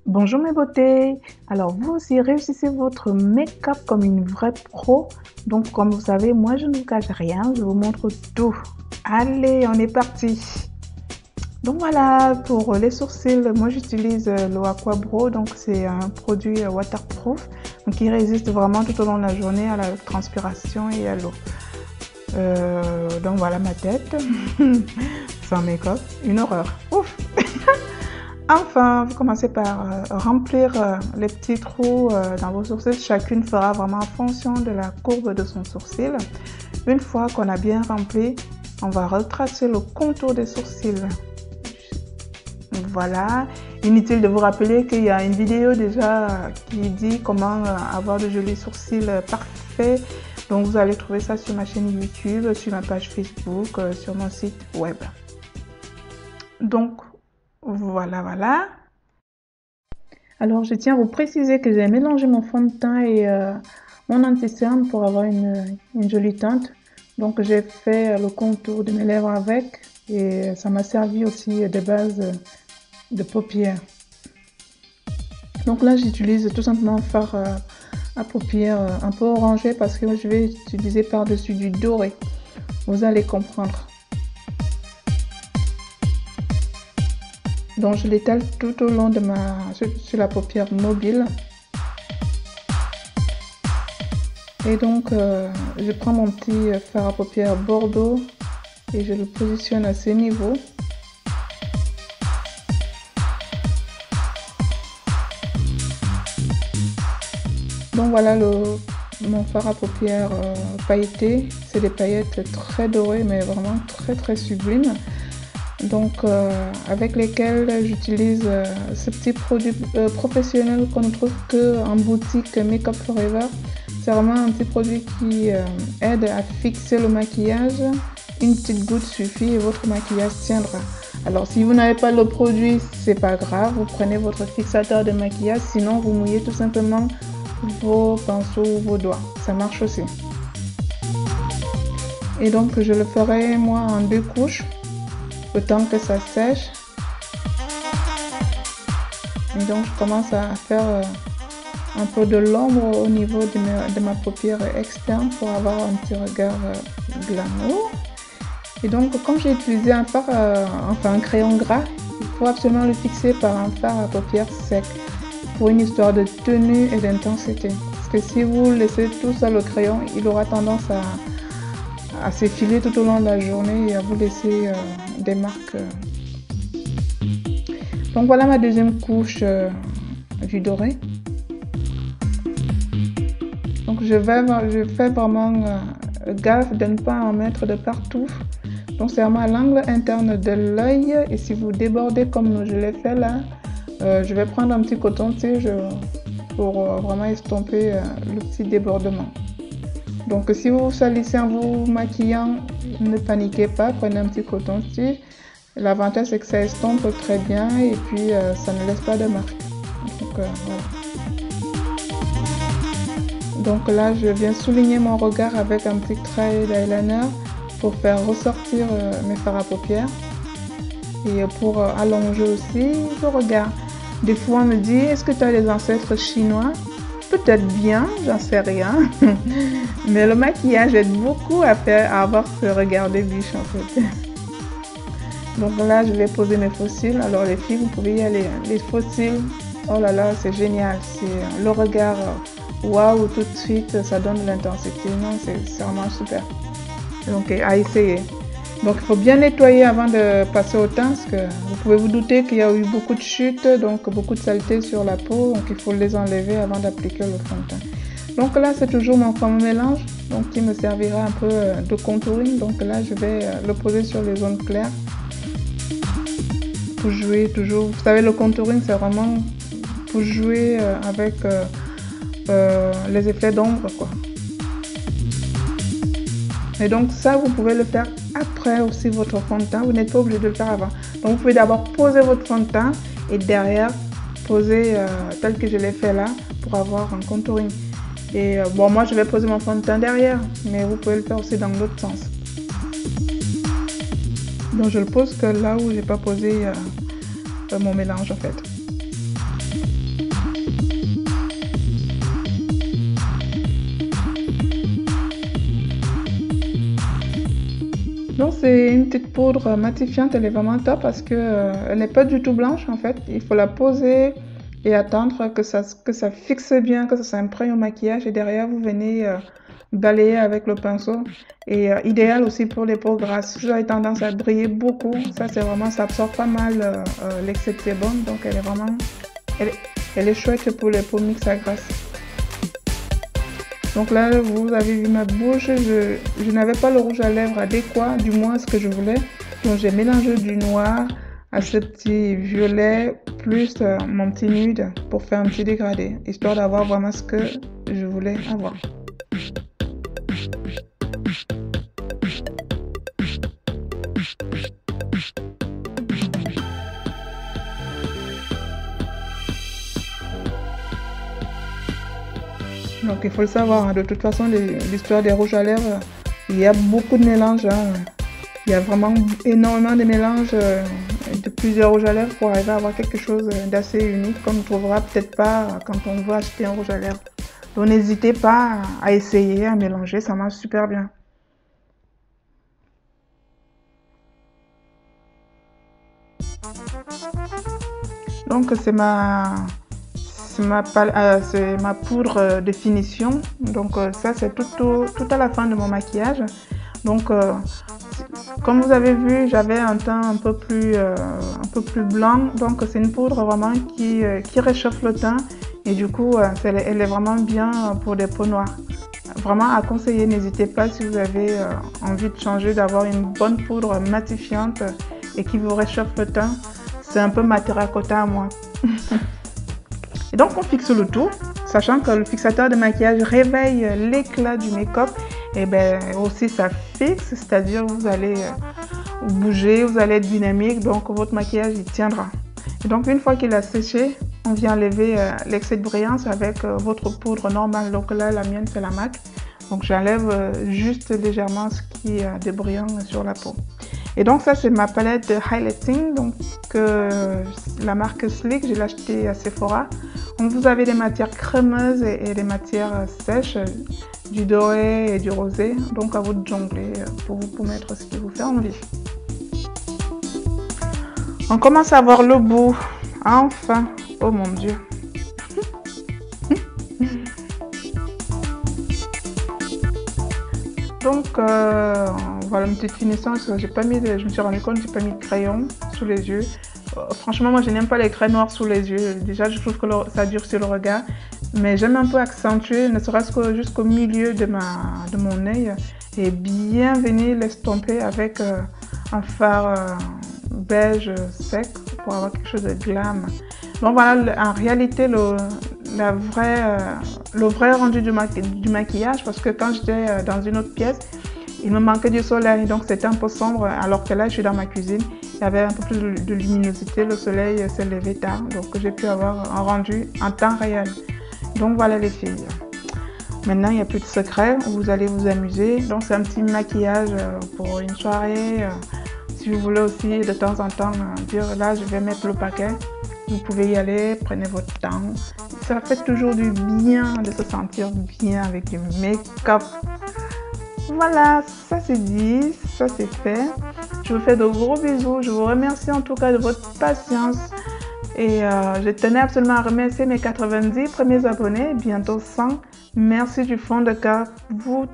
Bonjour mes beautés, alors vous aussi réussissez votre make-up comme une vraie pro. Donc comme vous savez, moi je ne vous cache rien, je vous montre tout. Allez, on est parti. Donc voilà, pour les sourcils, moi j'utilise le Aquabro, donc c'est un produit waterproof, donc qui résiste vraiment tout au long de la journée à la transpiration et à l'eau. Donc voilà ma tête, sans make-up, une horreur. Ouf. Enfin, vous commencez par remplir les petits trous dans vos sourcils. Chacune fera vraiment en fonction de la courbe de son sourcil. Une fois qu'on a bien rempli, on va retracer le contour des sourcils. Voilà. Inutile de vous rappeler qu'il y a une vidéo déjà qui dit comment avoir de jolis sourcils parfaits. Donc vous allez trouver ça sur ma chaîne YouTube, sur ma page Facebook, sur mon site web. Donc voilà. Alors, je tiens à vous préciser que j'ai mélangé mon fond de teint et mon anti-cerne pour avoir une jolie teinte. Donc, j'ai fait le contour de mes lèvres avec et ça m'a servi aussi de base de paupières. Donc là, j'utilise tout simplement un fard à paupières un peu orangé parce que je vais utiliser par-dessus du doré. Vous allez comprendre. Donc je l'étale tout au long de sur la paupière mobile. Et donc je prends mon petit fard à paupières bordeaux et je le positionne à ce niveau. Donc voilà mon fard à paupières pailleté. C'est des paillettes très dorées mais vraiment très sublimes. Donc avec lesquels j'utilise ce petit produit professionnel qu'on ne trouve que en boutique Make Up Forever. C'est vraiment un petit produit qui aide à fixer le maquillage. Une petite goutte suffit et votre maquillage tiendra. Alors si vous n'avez pas le produit, c'est pas grave, vous prenez votre fixateur de maquillage, sinon vous mouillez tout simplement vos pinceaux ou vos doigts, ça marche aussi. Et donc je le ferai moi en 2 couches. Le temps que ça sèche. Et donc je commence à faire un peu de l'ombre au niveau de ma paupière externe pour avoir un petit regard glamour. Et donc comme j'ai utilisé un fard, un crayon gras, il faut absolument le fixer par un fard à paupières sec pour une histoire de tenue et d'intensité. Parce que si vous laissez tout ça le crayon, il aura tendance à s'effiler tout au long de la journée et à vous laisser des marques. Donc voilà ma deuxième couche du doré. Donc je fais vraiment gaffe de ne pas en mettre de partout. Donc c'est vraiment à l'angle interne de l'œil. Et si vous débordez comme je l'ai fait là, je vais prendre un petit coton-tige pour vraiment estomper le petit débordement. Donc si vous salissez en vous maquillant, ne paniquez pas, prenez un petit coton-tige. L'avantage c'est que ça estompe très bien et puis ça ne laisse pas de marque. Donc voilà. Donc là je viens souligner mon regard avec un petit trait d'eyeliner pour faire ressortir mes fards à paupières et pour allonger aussi le regard. Des fois on me dit, est-ce que tu as des ancêtres chinois? Peut-être bien, j'en sais rien. Mais le maquillage aide beaucoup à avoir ce regard de biche en fait. Donc là, je vais poser mes faux cils. Alors les filles, vous pouvez y aller. Les faux cils, oh là là, c'est génial. C'est le regard, waouh, tout de suite, ça donne de l'intensité. Non, c'est vraiment super. Donc à essayer. Donc il faut bien nettoyer avant de passer au teint parce que vous pouvez vous douter qu'il y a eu beaucoup de chutes, donc beaucoup de saleté sur la peau, donc il faut les enlever avant d'appliquer le fond de teint. Donc là c'est toujours mon fameux mélange, donc qui me servira un peu de contouring. Donc là je vais le poser sur les zones claires pour jouer toujours. Vous savez le contouring c'est vraiment pour jouer avec les effets d'ombre quoi. Et donc ça, vous pouvez le faire après aussi votre fond de teint. Vous n'êtes pas obligé de le faire avant. Donc vous pouvez d'abord poser votre fond de teint et derrière poser tel que je l'ai fait là pour avoir un contouring. Et bon, moi je vais poser mon fond de teint derrière, mais vous pouvez le faire aussi dans l'autre sens. Donc je le pose que là où j'ai pas posé mon mélange en fait. c'est une petite poudre matifiante, elle est vraiment top parce que elle n'est pas du tout blanche en fait. Il faut la poser et attendre que ça fixe bien, que ça s'imprègne au maquillage et derrière vous venez balayer avec le pinceau. Et idéal aussi pour les peaux grasses. Si vous avez tendance à briller beaucoup, ça c'est vraiment, ça absorbe pas mal l'excès de sébum, donc elle est vraiment, elle est chouette pour les peaux mixtes à grasse. Donc là, vous avez vu ma bouche, je n'avais pas le rouge à lèvres adéquat, du moins ce que je voulais. Donc j'ai mélangé du noir à ce petit violet plus mon petit nude pour faire un petit dégradé, histoire d'avoir vraiment ce que je voulais avoir. Donc il faut le savoir, hein. De toute façon, l'histoire des rouges à lèvres, il y a beaucoup de mélanges. Hein. Il y a vraiment énormément de mélanges de plusieurs rouges à lèvres pour arriver à avoir quelque chose d'assez unique qu'on ne trouvera peut-être pas quand on veut acheter un rouge à lèvres. Donc n'hésitez pas à essayer, à mélanger, ça marche super bien. Donc c'est ma poudre de finition. Donc ça c'est tout à la fin de mon maquillage. Donc comme vous avez vu, j'avais un teint un peu plus blanc. Donc c'est une poudre vraiment qui réchauffe le teint. Et du coup, elle est vraiment bien pour des peaux noires. Vraiment à conseiller, n'hésitez pas si vous avez envie de changer, d'avoir une bonne poudre matifiante et qui vous réchauffe le teint. C'est un peu ma terracotta à moi. Et donc on fixe le tout, sachant que le fixateur de maquillage réveille l'éclat du make-up. Et bien aussi ça fixe, c'est-à-dire vous allez bouger, vous allez être dynamique, donc votre maquillage il tiendra. Et donc une fois qu'il a séché, on vient enlever l'excès de brillance avec votre poudre normale. Donc là la mienne c'est la MAC. Donc j'enlève juste légèrement ce qui est de brillant sur la peau. Et donc ça c'est ma palette de highlighting, donc la marque Sleek, je l'ai achetée à Sephora. Donc vous avez des matières crémeuses et des matières sèches, du doré et du rosé. Donc à vous de jongler pour mettre ce qui vous fait envie. On commence à voir le bout, enfin, oh mon Dieu. Donc voilà une petite finition, je me suis rendu compte que j'ai pas mis de crayon sous les yeux. Franchement moi je n'aime pas les craies noires sous les yeux, déjà je trouve que ça durcit le regard. Mais j'aime un peu accentuer, ne serait-ce que jusqu'au milieu de mon œil. Et bien venir l'estomper avec un fard beige sec pour avoir quelque chose de glam. Donc voilà en réalité le vrai rendu du maquillage, parce que quand j'étais dans une autre pièce, il me manquait du soleil, donc c'était un peu sombre, alors que là je suis dans ma cuisine, il y avait un peu plus de luminosité, le soleil s'est levé tard, donc j'ai pu avoir un rendu en temps réel. Donc voilà les filles, maintenant il n'y a plus de secret, vous allez vous amuser. Donc c'est un petit maquillage pour une soirée, si vous voulez aussi de temps en temps dire là je vais mettre le paquet. Vous pouvez y aller, prenez votre temps. Ça fait toujours du bien de se sentir bien avec du make-up. Voilà, ça c'est dit, ça c'est fait. Je vous fais de gros bisous. Je vous remercie en tout cas de votre patience. Et je tenais absolument à remercier mes 90 premiers abonnés, bientôt 100. Merci du fond de cœur, vous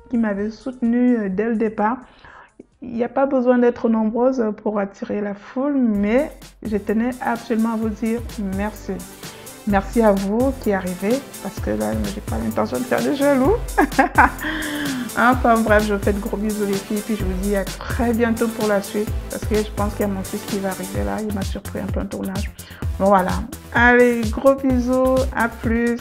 qui m'avez soutenu dès le départ. Il n'y a pas besoin d'être nombreuses pour attirer la foule, mais je tenais absolument à vous dire merci. Merci à vous qui arrivez, parce que là, je n'ai pas l'intention de faire des jaloux. Enfin bref, je vous fais de gros bisous les filles, puis je vous dis à très bientôt pour la suite, parce que je pense qu'il y a mon fils qui va arriver là, il m'a surpris un peu un tournage. Bon voilà, allez, gros bisous, à plus.